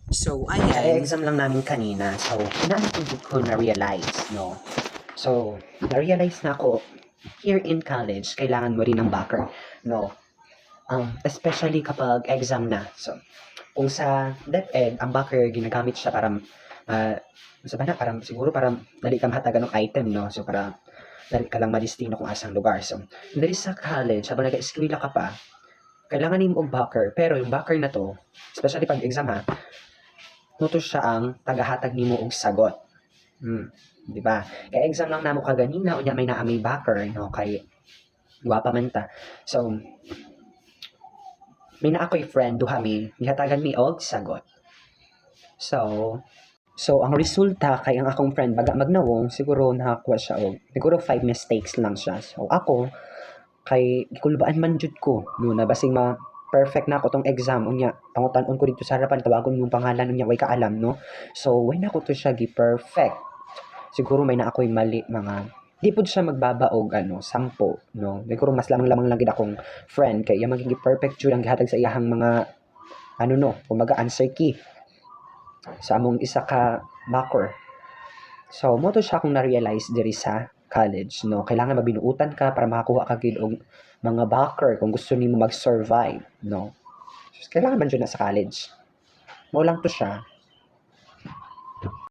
So, exam lang namin kanina. So, inaantindi ko na-realize, no? So, na-realize na ako, here in college, kailangan mo rin ng backer, no? Especially kapag exam na. So, kung sa DepEd, ang backer, ginagamit siya para, sabi na, parang, siguro parang dali kang hatagan ng item, no? So, para dali ka lang madistino kung asang lugar. So, dali sa college, habang nag-eskwela ka pa, kailangan mo og backer. Pero yung backer na to, especially pag exam ha, nuto siya ang tagahatag nimo og sagot. Di ba? Kaya exam lang namo kaganina, unya may naamay backer, no? Kay guwapa man ta. So, may na ako'y friend, duha mi, gihatagan mi og sagot. So, ang resulta kay ang akong friend, baga magnawong, siguro nakakuha siya og, siguro 5 mistakes lang siya. So, ako, kay gikulbaan man jud ko, no, na basing perfect na ako tong exam, unya, pangutan-on ko dito sa harapan, tawagon yung pangalan, unya, way kaalam, no? So, way na ko to siya gi-perfect. Siguro may na ako'y mali, mga, di po siya magbaba og, 10, no? Siguro mas lamang-lamang lang gid akong friend, kaya magiging perfect jud ang gihatag sa iyahang mga, no, kumaga answer key sa among isa ka backer. So, mo to siya akong na-realize diri sa college, no? Kailangan mabinuutan ka para makakuha ka gid og mga backer kung gusto nimo mag-survive, no? So, kailangan man jud na sa college. Mo lang to siya.